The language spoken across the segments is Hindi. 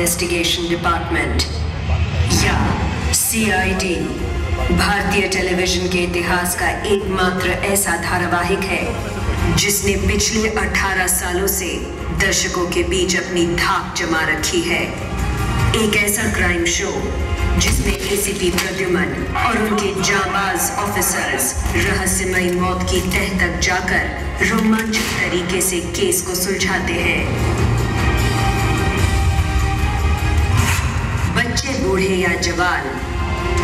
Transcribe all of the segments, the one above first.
इन्वेस्टिगेशन डिपार्टमेंट या CID भारतीय टेलीविजन के इतिहास का एकमात्र ऐसा धारावाहिक है जिसने पिछले 18 सालों से दर्शकों के बीच अपनी धाक जमा रखी है। एक ऐसा क्राइम शो जिसमें ACP प्रद्युमन और उनके जांबाज ऑफिसर्स रहस्यमयी मौत की तह तक जाकर रोमांचक तरीके से केस को सुलझाते हैं। बच्चे, बूढ़े या जवान,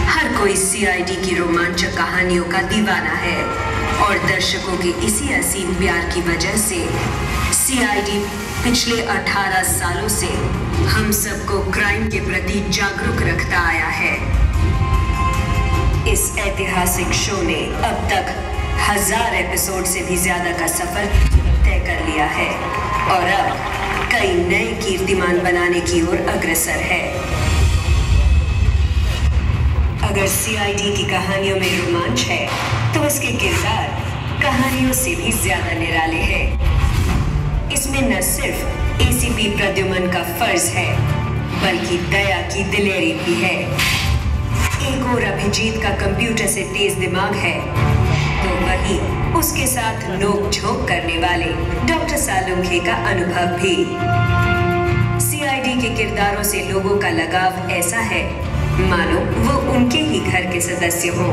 हर कोई CID की रोमांचक कहानियों का दीवाना है और दर्शकों के इसी असीम प्यार की वजह से CID पिछले 18 सालों से हम सबको क्राइम के प्रति जागरूक रखता आया है। इस ऐतिहासिक शो ने अब तक 1000 एपिसोड से भी ज्यादा का सफर तय कर लिया है और अब कई नए कीर्तिमान बनाने की ओर अग्रसर है। अगर CID की कहानियों में रोमांच है तो उसके किरदार कहानियों से भी ज्यादा निराले हैं। इसमें न सिर्फ ACP प्रद्युमन का फर्ज है बल्कि दया की दिलेरी भी है। एक और अभिजीत का कंप्यूटर से तेज दिमाग है तो वहीं उसके साथ नोक झोंक करने वाले डॉक्टर सालुंखे का अनुभव भी। CID के किरदारों से लोगों का लगाव ऐसा है मानो वो उनके ही घर के सदस्य हो।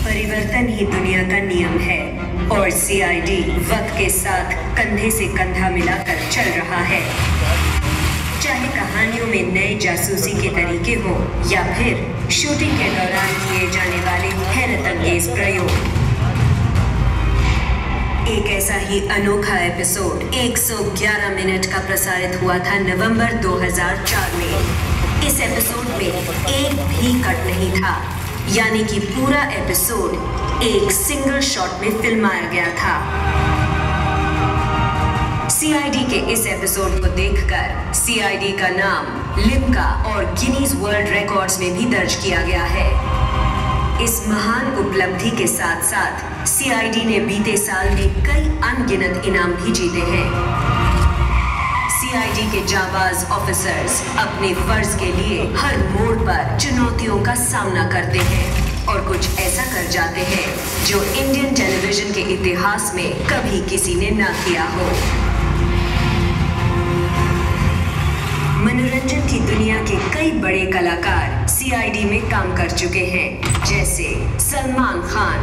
परिवर्तन ही दुनिया का नियम है और CID वक्त के साथ कंधे से कंधा मिलाकर चल रहा है। चाहे कहानियों में नए जासूसी के तरीके हो या फिर शूटिंग के दौरान किए जाने वाले हैरत अंगेज प्रयोग। एक ऐसा ही अनोखा एपिसोड 111 मिनट का प्रसारित हुआ था नवंबर 2004 में। इस एपिसोड में एक भी कट नहीं था, यानी कि पूरा एपिसोड एक सिंगल शॉट में फिल्माया गया था। CID के इस एपिसोड को देखकर CID का नाम लिम्का और गिनीज वर्ल्ड रिकॉर्ड्स में भी दर्ज किया गया है। इस महान उपलब्धि के साथ साथ CID ने बीते साल में कई अनगिनत इनाम भी जीते हैं। CID के जाबाज ऑफिसर्स अपने फर्ज के लिए हर मोड़ पर चुनौतियों का सामना करते हैं और कुछ ऐसा कर जाते हैं जो इंडियन टेलीविजन के इतिहास में कभी किसी ने ना किया हो। मनोरंजन की दुनिया के कई बड़े कलाकार CID में काम कर चुके हैं, जैसे सलमान खान,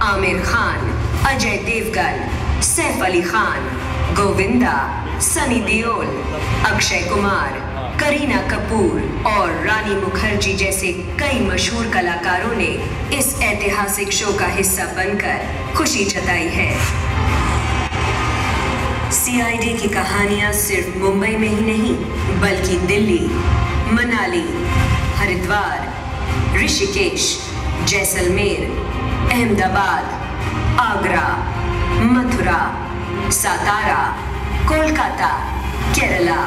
आमिर खान, अजय देवगन, सैफ अली खान, गोविंदा, सनी देओल, अक्षय कुमार, करीना कपूर और रानी मुखर्जी जैसे कई मशहूर कलाकारों ने इस ऐतिहासिक शो का हिस्सा बनकर खुशी जताई है। CID की कहानियां सिर्फ मुंबई में ही नहीं बल्कि दिल्ली, मनाली, हरिद्वार, ऋषिकेश, जैसलमेर, अहमदाबाद, आगरा, मथुरा, सातारा, कोलकाता, केरला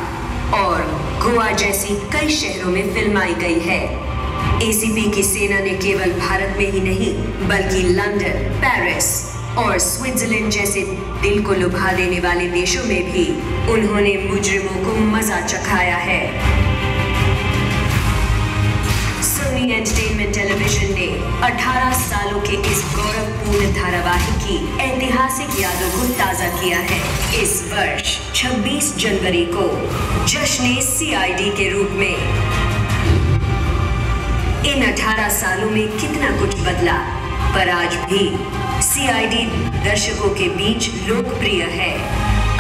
और गोवा जैसी कई शहरों में फिल्माई गई है। ACP की सेना ने केवल भारत में ही नहीं बल्कि लंदन, पेरिस और स्विट्जरलैंड जैसे दिल को लुभा देने वाले देशों में भी उन्होंने मुजरिमों को मजा चखाया है। सोनी एंटरटेनमेंट टेलीविजन ने 18 सालों के इस गौरवपूर्ण धारावाहिक की ऐतिहासिक यादों को ताजा किया है। इस वर्ष 26 जनवरी को जश्न CID के रूप में। इन 18 सालों में कितना कुछ बदला, पर आज भी CID दर्शकों के बीच लोकप्रिय है।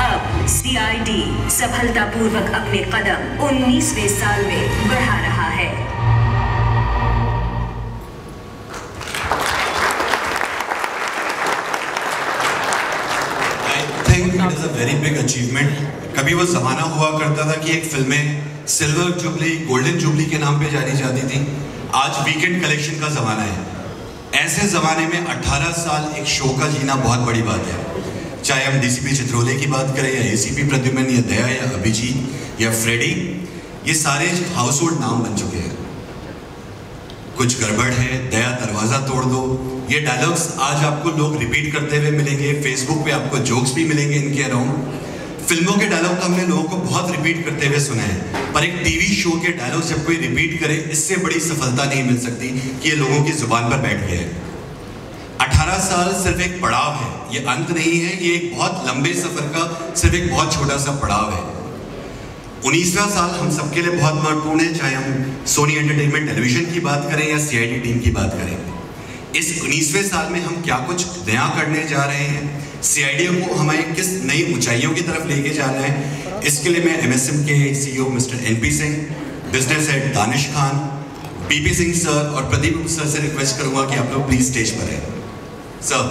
अब CID सफलतापूर्वक अपने कदम 19वें साल में बढ़ा रहा है। I think it is a very big achievement. कभी वो जमाना हुआ करता था कि एक फिल्में सिल्वर जुबली, गोल्डन जुबली के नाम पे जानी जाती थी। आज वीकेंड कलेक्शन का जमाना है। ऐसे ज़माने में 18 साल एक शो का जीना बहुत बड़ी बात है। चाहे हम DCP चित्रोले की बात करें या ACP प्रद्युमन या दया या अभिजीत या फ्रेडी, ये सारे हाउस होल्ड नाम बन चुके हैं। कुछ गड़बड़ है, दया दरवाज़ा तोड़ दो, ये डायलॉग्स आज आपको लोग रिपीट करते हुए मिलेंगे। फेसबुक पे आपको जोक्स भी मिलेंगे इनके अराउंड। फिल्मों के डायलॉग तो हमने लोगों को बहुत रिपीट करते हुए सुने हैं, पर एक टीवी शो के डायलॉग जब कोई रिपीट करे, इससे बड़ी सफलता नहीं मिल सकती कि ये लोगों की जुबान पर बैठ गया है। 18 साल सिर्फ एक पड़ाव है, ये अंत नहीं है, ये एक बहुत लंबे सफर का सिर्फ एक बहुत छोटा सा पड़ाव है। 19वां साल हम सबके लिए बहुत महत्वपूर्ण है, चाहे हम सोनी एंटरटेनमेंट टेलीविजन की बात करें या सीआईडी टीम की बात करें। इस 19वें साल में हम क्या कुछ नया करने जा रहे हैं, सीआईडी को हमें किस नई ऊंचाइयों की तरफ लेके जाना है, इसके लिए मैं एमएसएम के CEO mister NP Singh, business head Danish Khan, PP Singh sir और प्रदीप सर से रिक्वेस्ट करूंगा कि आप लोग प्लीज स्टेज पर आए। सर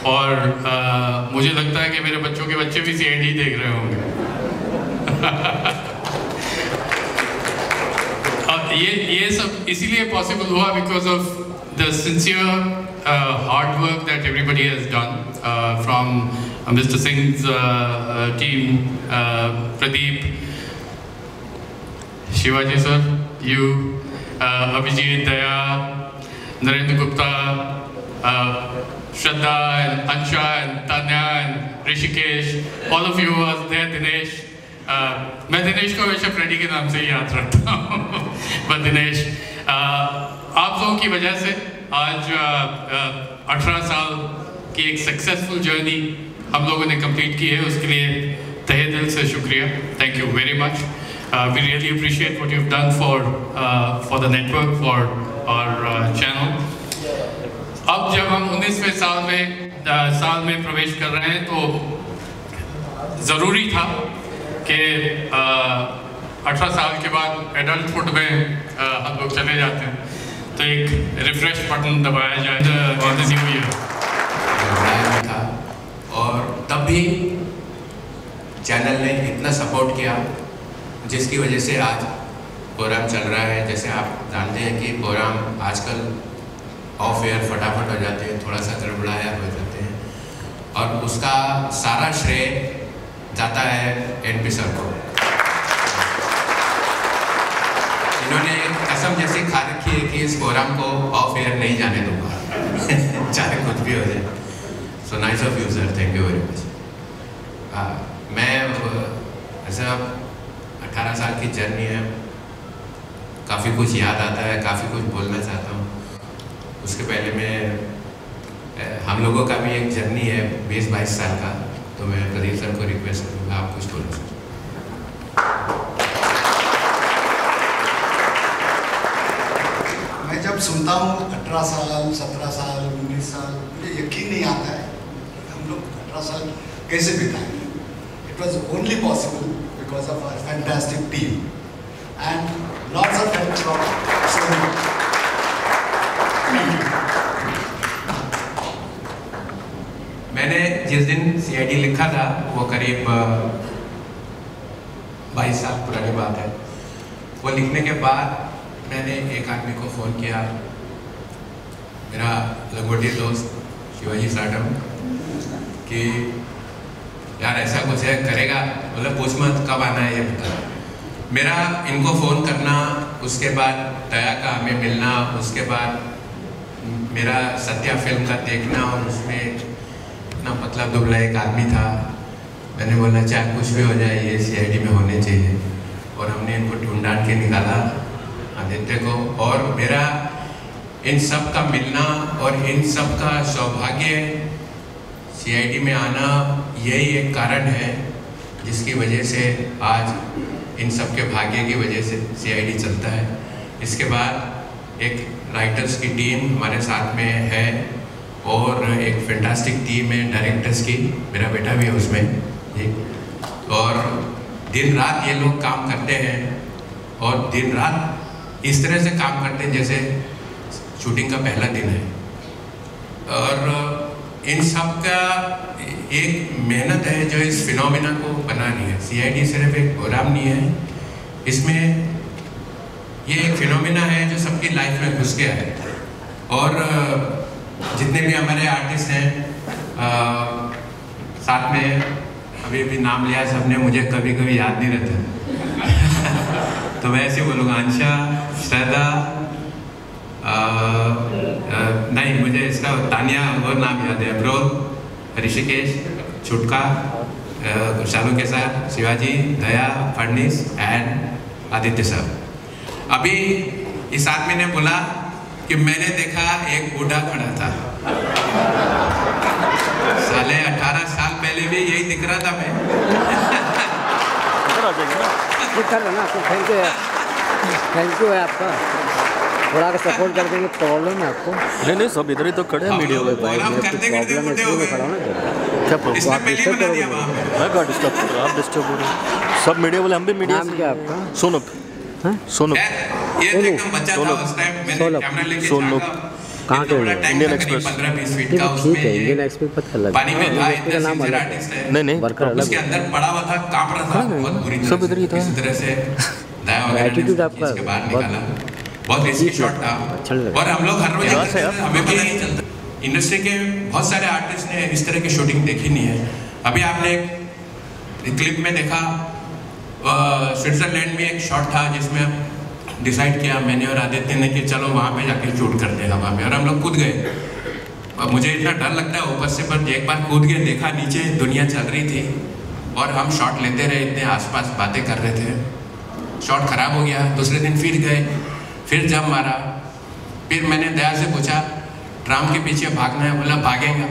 और मुझे लगता है कि मेरे बच्चों के बच्चे भी सीआईडी देख रहे होंगे। ये सब इसीलिए पॉसिबल हुआ because of the sincere hard work that everybody has done from mister Singh's team, Pradeep, Shivaji sir, you, Abhijeet, Daya, Narendra Gupta, Shraddha and Ansha and Tanya and Rishikesh, all of you are there, Dinesh. मैं दिनेश को हमेशा फ्रेडी के नाम से ही याद रखता हूँ। but दिनेश, आप लोगों की वजह से आज 18 साल की एक सक्सेसफुल जर्नी हम लोगों ने कंप्लीट की है, उसके लिए तहे दिल से शुक्रिया। Thank you very much. We really appreciate what you've done for the network, for our channel. अब जब हम 19वें साल में प्रवेश कर रहे हैं तो ज़रूरी था कि 18 साल के बाद एडल्टहुड में हम लोग चले जाते हैं, तो एक रिफ्रेश बटन दबाया जाए न्यू ईयर था। और तब भी चैनल ने इतना सपोर्ट किया जिसकी वजह से आज प्रोग्राम चल रहा है। जैसे आप जानते हैं कि प्रोग्राम आजकल ऑफ एयर फटाफट हो जाते हैं, थोड़ा सा गड़बड़ाया हो जाते हैं, और उसका सारा श्रेय जाता है एनपी सर को। इन्होंने एक कसम जैसी खा रखी है कि इस प्रोग्राम को ऑफ एयर नहीं जाने दूंगा चाहे कुछ भी हो जाए। So nice of you sir, thank you very much. मैं ऐसा 18 साल की जर्नी है, काफ़ी कुछ याद आता है, काफ़ी कुछ बोलना चाहता हूँ। उसके पहले मैं हम लोगों का भी एक जर्नी है 20-22 साल का, तो मैं प्रदीप सर को रिक्वेस्ट करूँगा आप कुछ बोलो सर। मैं जब सुनता हूँ 18 साल, 17 साल, 19 साल, मुझे यकीन नहीं आता है हम लोग 18 साल कैसे बिताएंगे। It was only possible because of our fantastic team and lots of help from Sony. मैंने जिस दिन सीआईडी लिखा था वो करीब 22 साल पुरानी बात है। वो लिखने के बाद मैंने एक आदमी को फ़ोन किया, मेरा लंगोटी दोस्त शिवाजी साटम, कि यार ऐसा कुछ है करेगा, मतलब पूछ मत कब आना है ये बता। मेरा इनको फ़ोन करना, उसके बाद दया का हमें मिलना, उसके बाद मेरा सत्या फिल्म का देखना, और उसमें इतना पतला दुबला एक आदमी था। मैंने बोला चाहे कुछ भी हो जाए ये सीआईडी में होने चाहिए, और हमने इनको ढूंढ के निकाला आदित्य को। और मेरा इन सब का मिलना और इन सब का सौभाग्य सीआईडी में आना, यही एक कारण है जिसकी वजह से आज इन सब के भाग्य की वजह से सीआईडी चलता है। इसके बाद एक राइटर्स की टीम हमारे साथ में है, और एक फैंटास्टिक टीम है डायरेक्टर्स की, मेरा बेटा भी है उसमें जी। और दिन रात ये लोग काम करते हैं, और दिन रात इस तरह से काम करते हैं जैसे शूटिंग का पहला दिन है। और इन सब का एक मेहनत है जो इस फिनोमिना को बना रही है। सीआईडी सिर्फ एक प्रोग्राम नहीं है, इसमें ये एक फिनोमिना है जो सबकी लाइफ में घुस गया है। और जितने भी हमारे आर्टिस्ट हैं साथ में, अभी नाम लिया सबने, मुझे कभी कभी याद नहीं रहता तो मैं ऐसे बोलूँगा अंशा, श्रद्धा, नहीं मुझे इसका तानिया और नाम याद है, अब्रोल, ऋषिकेश, छुटका, शालू के साथ शिवाजी, दया, फडनीस एंड आदित्य सर। अभी इस आदमी ने बोला कि मैंने देखा एक बूढ़ा खड़ा था, साले 18 साल पहले भी यही दिख रहा था मैं। थैंक यू है आपका, थोड़ा का सपोर्ट कर देंगे। प्रॉब्लम है आपको? नहीं सब इधर ही तो खड़े हैं मीडिया में भाई, प्रॉब्लम है इसलिए खड़ा ना। क्या प्रॉब्लम? आप डिस्टर्ब करोगे? मैं क्या डिस्टर्ब कर रहा हूँ? आप डिस्टर्ब हो रहे हैं सब मीडिया वाले, हम भी मीडिया। नाम क्या आपका? सोनप। सोनप सोनप कहाँ के? Indian express. ठीक है, इंडियन एक्सप्रेस पता लगा, पानी में था, इसका नाम अलग है, नहीं वर्कर अलग उसके अंदर पड़ा हुआ था, कांप रहा था बहुत बुरी तरह, सब इधर ही था। इस तरह से दया वगैरह एटीट्यूड आपका इसके बाहर निकाला, बहुत रिस्की शॉट था। और हम लोग हर रोज हमें पता नहीं चलता, इंडस्ट्री के बहुत सारे आर्टिस्ट ने इस तरह की शूटिंग देखी नहीं है। अभी आपने एक क्लिप में देखा, स्विट्जरलैंड में एक शॉट था जिसमें डिसाइड किया मैंने और आदित्य ने कि चलो वहाँ पे जाके शूट करते हैं हवा में, और हम लोग कूद गए। अब मुझे इतना डर लगता है ऊपर से, पर एक बार कूद के देखा नीचे दुनिया चल रही थी और हम शॉट लेते रहे, इतने आसपास बातें कर रहे थे। शॉट खराब हो गया, दूसरे दिन फिर गए, फिर जब मारा, फिर मैंने दया से पूछा ट्राम के पीछे भागना है, बोला भागेगा।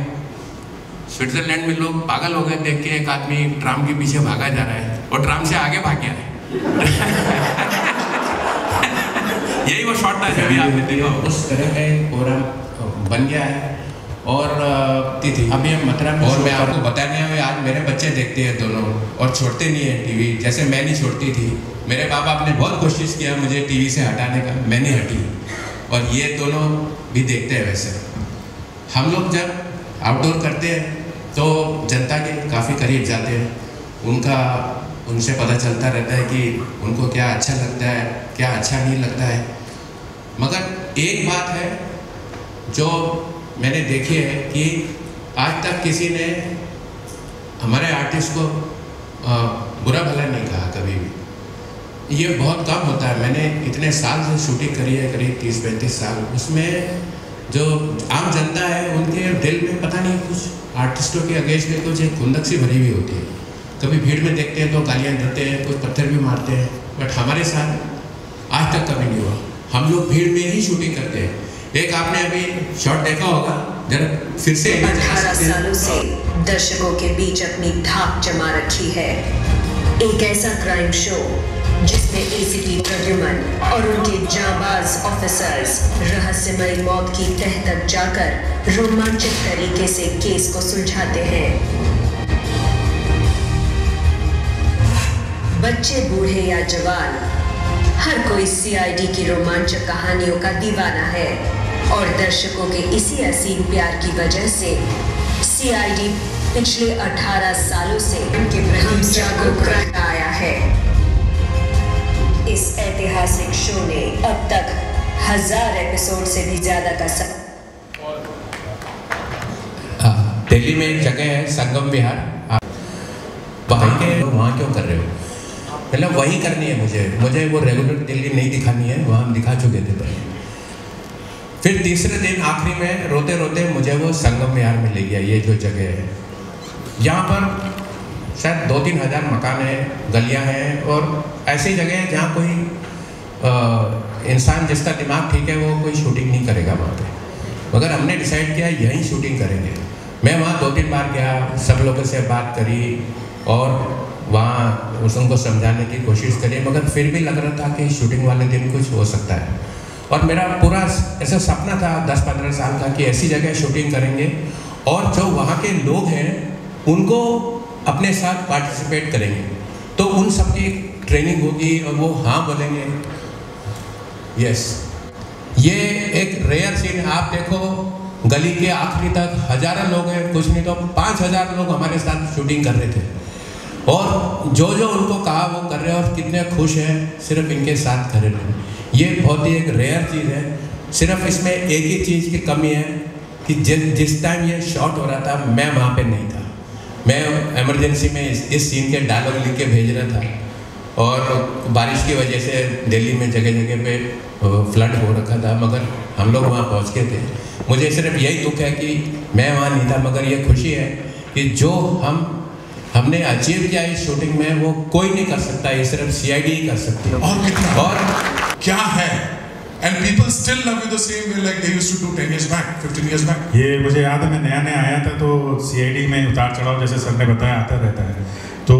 स्विट्जरलैंड में लोग पागल हो गए देख के, एक आदमी ट्राम के पीछे भागा जा रहा है और ट्राम से आगे भाग गया है। यही वो शॉट था जो भी आपने देखा, उस तरह का प्रोग्राम बन गया है। और अभी हम मथुरा में, और मैं आपको बताने हुए आज मेरे बच्चे देखते हैं दोनों, और छोड़ते नहीं है टीवी, जैसे मैं नहीं छोड़ती थी। मेरे बाप बाप ने बहुत कोशिश किया मुझे टीवी से हटाने का, मैं नहीं हटी, और ये दोनों भी देखते हैं। वैसे हम लोग जब आउटडोर करते हैं तो जनता के काफ़ी करीब जाते हैं, उनसे पता चलता रहता है कि उनको क्या अच्छा लगता है, क्या अच्छा नहीं लगता है। मगर एक बात है जो मैंने देखी है कि आज तक किसी ने हमारे आर्टिस्ट को बुरा भला नहीं कहा कभी भी। ये बहुत कम होता है। मैंने इतने साल से शूटिंग करी है, करीब 30-35 साल, उसमें जो आम जनता है उनके दिल में पता नहीं कुछ आर्टिस्टों के अगेंस्ट में कुछ एक खुंदक सी भरी हुई होती है। कभी भीड़ में देखते हैं तो गालियाँ देते हैं, कुछ पत्थर भी मारते हैं, बट हमारे साथ आज तक कभी नहीं हुआ। हम लोग भीड़ में ही शूटिंग करते हैं। एक आपने अभी शॉट देखा होगा, जरा फिर से 18 सालों से दर्शकों के बीच अपनी धाक जमा रखी है। एक ऐसा क्राइम शो जिसमें एसीपी प्रद्युमन और उनके जांबाज ऑफिसर्स रहस्यमयी मौत की तह तक जाकर रोमांचक तरीके से केस को सुलझाते हैं। बच्चे, बूढ़े या जवान, हर कोई सीआईडी की रोमांचक कहानियों का दीवाना है, और दर्शकों के इसी असीम प्यार की वजह से सीआईडी पिछले 18 सालों से उनके प्रति जागरूक करता आया है। इस ऐतिहासिक शो ने अब तक 1000 एपिसोड से भी ज्यादा का दिल्ली में एक जगह है संगम विहार, वहाँ क्यों कर रहे हो? मतलब वही करनी है मुझे वो रेगुलर दिल्ली नहीं दिखानी है, वहाँ हम दिखा चुके थे पहले। फिर तीसरे दिन आखिरी में रोते रोते मुझे वो संगम विहार में ले गया। ये जो जगह है, यहाँ पर शायद 2-3 हज़ार मकान हैं, गलियाँ हैं, और ऐसी जगह है जहाँ कोई इंसान जिसका दिमाग ठीक है वो कोई शूटिंग नहीं करेगा वहाँ पे। मगर हमने डिसाइड किया यहीं शूटिंग करेंगे। मैं वहाँ 2-3 बार गया, सब लोगों से बात करी और वहाँ उनको समझाने की कोशिश करी, मगर फिर भी लग रहा था कि शूटिंग वाले दिन कुछ हो सकता है। और मेरा पूरा ऐसा सपना था 10-15 साल का कि ऐसी जगह शूटिंग करेंगे और जो वहाँ के लोग हैं उनको अपने साथ पार्टिसिपेट करेंगे, तो उन सब की ट्रेनिंग होगी और वो हाँ बोलेंगे। यस, ये एक रेयर सीन है। आप देखो गली के आखिरी तक हजारों लोग हैं, कुछ नहीं तो 5000 लोग हमारे साथ शूटिंग कर रहे थे, और जो जो उनको कहा वो कर रहे हैं और कितने खुश हैं सिर्फ इनके साथ कर रहे हैं। ये बहुत ही एक रेयर चीज़ है। सिर्फ इसमें एक ही चीज़ की कमी है कि जिस टाइम ये शॉट हो रहा था मैं वहाँ पे नहीं था। मैं इमरजेंसी में इस सीन के डायलॉग लिख के भेज रहा था, और बारिश की वजह से दिल्ली में जगह जगह पे फ्लड हो रखा था, मगर हम लोग वहाँ पहुँच गए थे। मुझे सिर्फ यही दुख है कि मैं वहाँ नहीं था, मगर ये खुशी है कि जो हमने अचीव किया इस शूटिंग में वो कोई नहीं कर सकता, ये सिर्फ CID ही कर सकती है। और कितना और क्या है, and people still love you the same way like they used to do 10 years back, 15 years back. ये मुझे याद है, मैं नया नया आया था तो CID में उतार चढ़ाव जैसे सर ने बताया आता रहता है। तो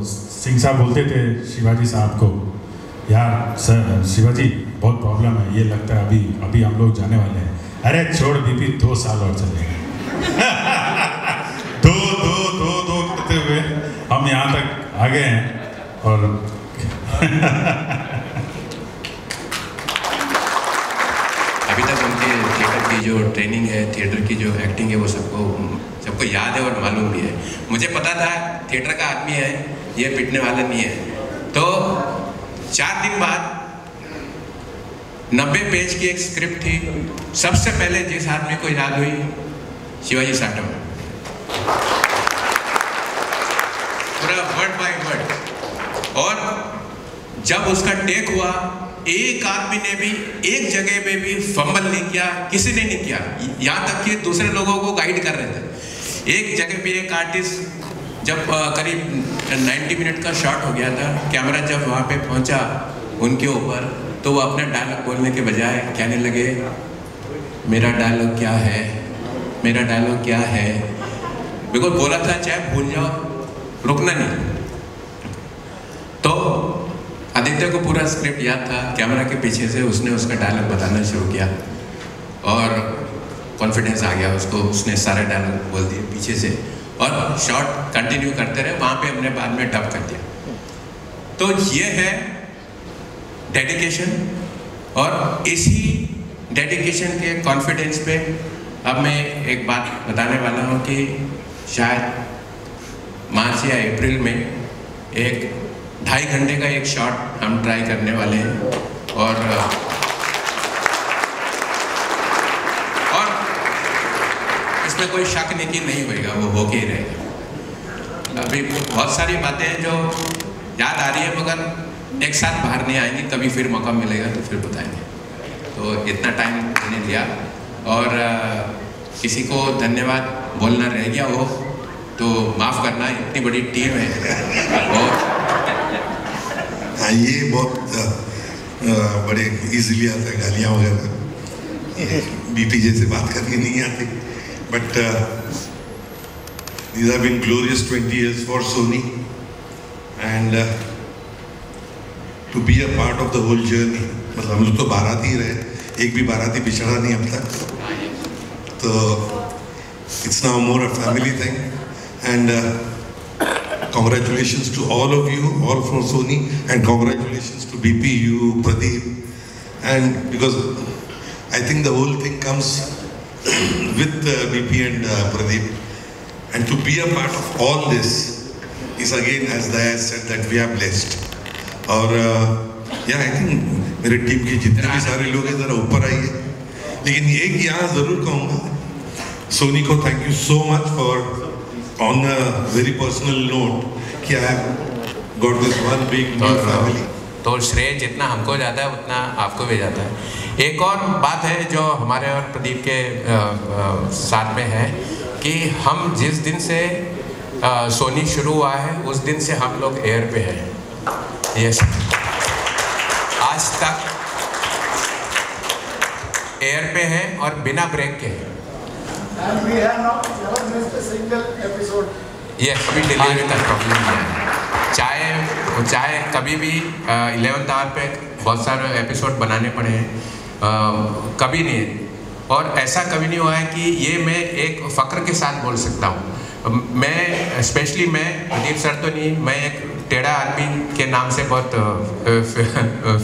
सिंह साहब बोलते थे शिवाजी साहब को, यार सर शिवाजी बहुत प्रॉब्लम है, ये लगता है अभी हम लोग जाने वाले हैं। अरे छोड़ बीपी 2 साल और चलेगा। दो करते हुए हम यहाँ तक आ गए हैं। और अभी तक उनके थिएटर की जो ट्रेनिंग है, थिएटर की जो एक्टिंग है, वो सबको याद है और मालूम भी है। मुझे पता था थिएटर का आदमी है, ये पिटने वाला नहीं है। तो 4 दिन बाद 90 पेज की एक स्क्रिप्ट थी। सबसे पहले जिस आदमी को याद हुई, शिवाजी साटम, पूरा वर्ड बाय वर्ड। और जब उसका टेक हुआ, एक आदमी ने भी एक जगह पे भी फंबल नहीं किया, किसी ने नहीं किया, यहाँ तक कि दूसरे लोगों को गाइड कर रहे थे। एक जगह पे एक आर्टिस्ट, जब करीब 90 मिनट का शॉट हो गया था, कैमरा जब वहाँ पे पहुँचा उनके ऊपर, तो वो अपने डायलॉग बोलने के बजाय कहने लगे, मेरा डायलॉग क्या है, मेरा डायलॉग क्या है। बिल्कुल बोला था चाहे भूल जाओ, रुकना नहीं। तो आदित्य को पूरा स्क्रिप्ट याद था, कैमरा के पीछे से उसने उसका डायलॉग बताना शुरू किया और कॉन्फिडेंस आ गया उसको, उसने सारे डायलॉग बोल दिए पीछे से, और शॉट कंटिन्यू करते रहे। वहाँ पे हमने बाद में डब कर दिया। तो ये है डेडिकेशन, और इसी डेडिकेशन के कॉन्फिडेंस पे अब मैं एक बात बताने वाला हूँ कि शायद मार्च या अप्रैल में एक 2.5 घंटे का एक शॉट हम ट्राई करने वाले हैं, और इसमें कोई शक नहीं कि नहीं होएगा, वो होके ही रहेगा। अभी बहुत सारी बातें हैं जो याद आ रही है, मगर एक साथ बाहर नहीं आएंगी, कभी फिर मौका मिलेगा तो फिर बताएंगे। तो इतना टाइम मैंने लिया, और किसी को धन्यवाद बोलना रह गया हो तो माफ़ करना, इतनी बड़ी टीम है। और हाँ, ये बहुत बड़े इजीली आता है, गालियाँ वगैरह बीपीजे से बात करनी नहीं आती, but these have been glorious 20 years for Sony, and to be a part of the whole journey। मतलब हम लोग तो बाराती ही रहे, एक भी बाराती बिछड़ा नहीं अब तक, तो it's now more a family thing, and congratulations to all of you, all from Sony, and congratulations to BP, you, Pradeep, and because I think the whole thing comes with BP and Pradeep, and to be a part of all this is again, as Daya said, that we are blessed. और yeah, I think मेरे टीम के जितने भी सारे लोग हैं जरा ऊपर आइए, लेकिन एक यहाँ ज़रूर कहूँगा, सोनी को thank you so much for on a very personal note कि I have got this one big new family। तो श्रेय जितना हमको जाता है उतना आपको भी जाता है। एक और बात है जो हमारे और प्रदीप के साथ में है कि हम जिस दिन से सोनी शुरू हुआ है उस दिन से हम लोग एयर पे हैं, यस, आज तक एयर पे हैं और बिना ब्रेक के हैं। And we have not never missed a single episode. ये कभी डिलीवरी का प्रॉब्लम नहीं है, चाहे कभी भी 11th आवर पे बहुत सारे एपिसोड बनाने पड़े हैं, कभी नहीं, और ऐसा कभी नहीं हुआ है कि ये मैं एक फ़ख्र के साथ बोल सकता हूँ। मैं स्पेशली मैं प्रदीप सर तो नहीं, मैं एक टेढ़ा आदमी के नाम से बहुत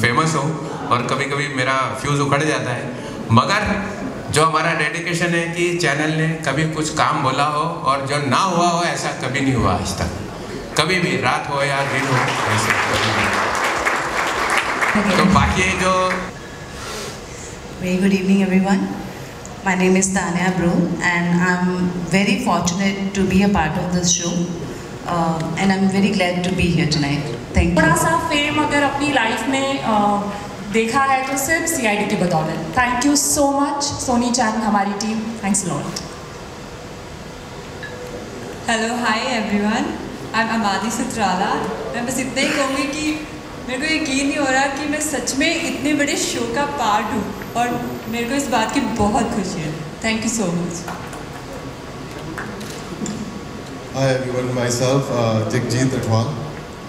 फेमस हूँ, और कभी कभी मेरा फ्यूज़ उखड़ जाता है, मगर जो हमारा डेडिकेशन है कि चैनल ने कभी कुछ काम बोला हो और जो ना हुआ हो, ऐसा कभी नहीं हुआ आज तक, कभी भी, रात हो या दिन हो, ऐसे कभी नहीं। तो बाकी जो Very good evening everyone. My name is Tanya Bro and I'm very fortunate to be a part of this show. and I'm very glad to be here tonight. Thank you. थोड़ा सा फेम अगर अपनी लाइफ में देखा है तो सिर्फ CID की बदौलत. Thank you so much, Soni चैन, हमारी team. Thanks a lot. Hello, hi everyone. I'm Amadi Sutrala. मैं बस इतना ही कहूँगी कि मेरे को यकीन नहीं हो रहा कि मैं सच में इतने बड़े शो का पार्ट हूँ और मेरे को इस बात की बहुत खुशी है. Thank you so much. Hi everyone, myself Jagjit Athwal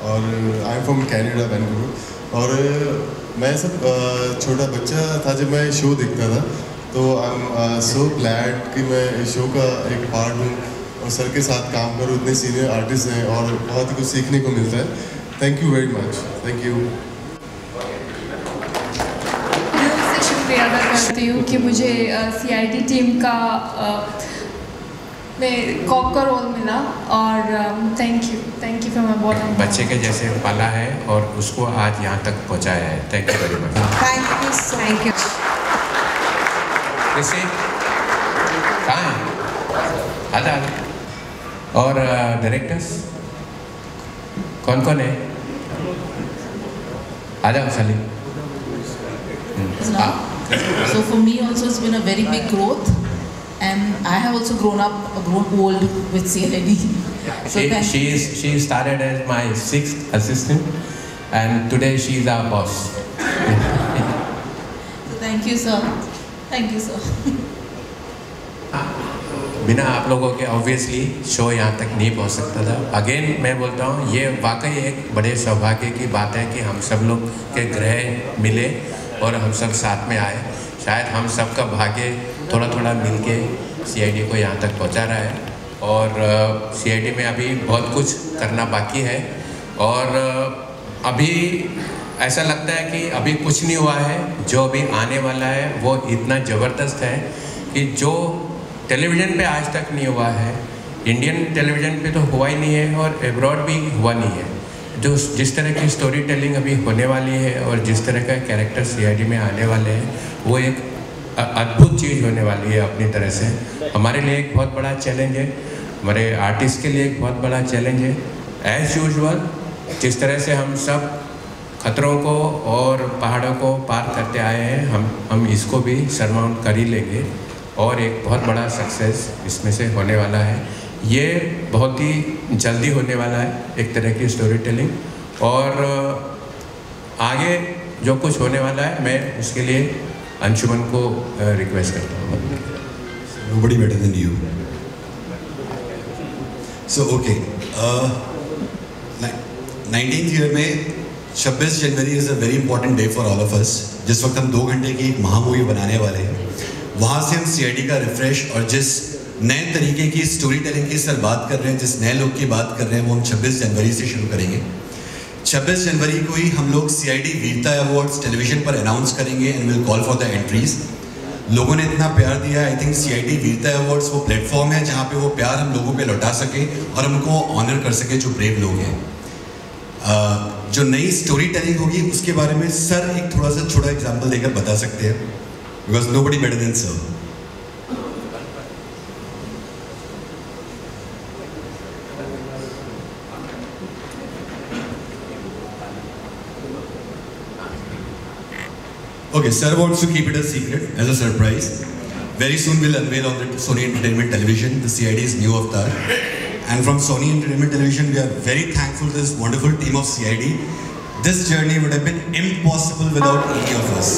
और I'm from Canada, Vancouver. और मैं सब छोटा बच्चा था जब मैं शो देखता था, तो I'm so glad कि मैं इस शो का एक पार्ट हूँ और सर के साथ काम करूँ. इतने सीनियर आर्टिस्ट हैं और बहुत ही कुछ सीखने को मिलता है. Thank you very much. Thank you. दिल से शुक्रिया अदा करती हूँ कि मुझे CID टीम का में कॉप का रोल मिला और thank you from my bottom. बच्चे के जैसे पाला है और उसको आज यहाँ तक पहुँचाया है. Thank you very much. Thank you. जैसे कहाँ है? आधा. और डायरेक्टर्स कौन कौन है? आ जाओ साली. So for me also it's been a very big growth. And I have also grown old with CID. So she started as my 6th assistant, and today she is our boss. So thank you, sir. Thank you, sir. बिना आप लोगों के ऑब्वियसली शो यहाँ तक नहीं पहुँच सकता था. अगेन मैं बोलता हूँ, ये वाकई एक बड़े सौभाग्य की बात है कि हम सब लोग के ग्रह मिले और हम सब साथ में आए. शायद हम सब का भाग्य थोड़ा थोड़ा मिलके CID को यहाँ तक पहुँचा रहा है. और CID में अभी बहुत कुछ करना बाकी है. और अभी ऐसा लगता है कि अभी कुछ नहीं हुआ है. जो अभी आने वाला है वो इतना ज़बरदस्त है कि जो टेलीविज़न पे आज तक नहीं हुआ है, इंडियन टेलीविज़न पे तो हुआ ही नहीं है और एब्रॉड भी हुआ नहीं है. जो जिस तरह की स्टोरी टेलिंग अभी होने वाली है और जिस तरह का कैरेक्टर CID में आने वाले हैं, वो एक अद्भुत चीज़ होने वाली है अपनी तरह से. हमारे लिए एक बहुत बड़ा चैलेंज है, हमारे आर्टिस्ट के लिए एक बहुत बड़ा चैलेंज है. एज़ यूजुअल जिस तरह से हम सब खतरों को और पहाड़ों को पार करते आए हैं, हम इसको भी सरमाउंट कर ही लेंगे और एक बहुत बड़ा सक्सेस इसमें से होने वाला है. ये बहुत ही जल्दी होने वाला है, एक तरह की स्टोरी टेलिंग. और आगे जो कुछ होने वाला है, मैं उसके लिए अंशुमन को रिक्वेस्ट करता हूँ. Nobody better than you. So okay, 19th year में 26 जनवरी is a very important day for all of us. जिस वक्त हम 2 घंटे की एक महामूवी बनाने वाले हैं, वहाँ से हम CID का रिफ्रेश और जिस नए तरीके की स्टोरी टेलिंग की सर बात कर रहे हैं, जिस नए लोग की बात कर रहे हैं, वो हम 26 जनवरी से शुरू करेंगे. 26 जनवरी को ही हम लोग CID वीरता अवार्ड्स टेलीविजन पर अनाउंस करेंगे and will call for the entries. लोगों ने इतना प्यार दिया, आई थिंक CID वीरता अवार्ड्स वो प्लेटफॉर्म है जहाँ पे वो प्यार हम लोगों पे लौटा सके और हमको ऑनर कर सके जो ब्रेव लोग हैं. जो नई स्टोरी टेलिंग होगी उसके बारे में सर एक थोड़ा सा छोटा एग्जाम्पल देकर बता सकते हैं, because nobody better than sir. Okay, sir wants to keep it a secret as a surprise. Very soon we'll unveil on the Sony Entertainment Television the CID's new avatar. And from Sony Entertainment Television, we are very thankful to this wonderful team of CID. This journey would have been impossible without any of us.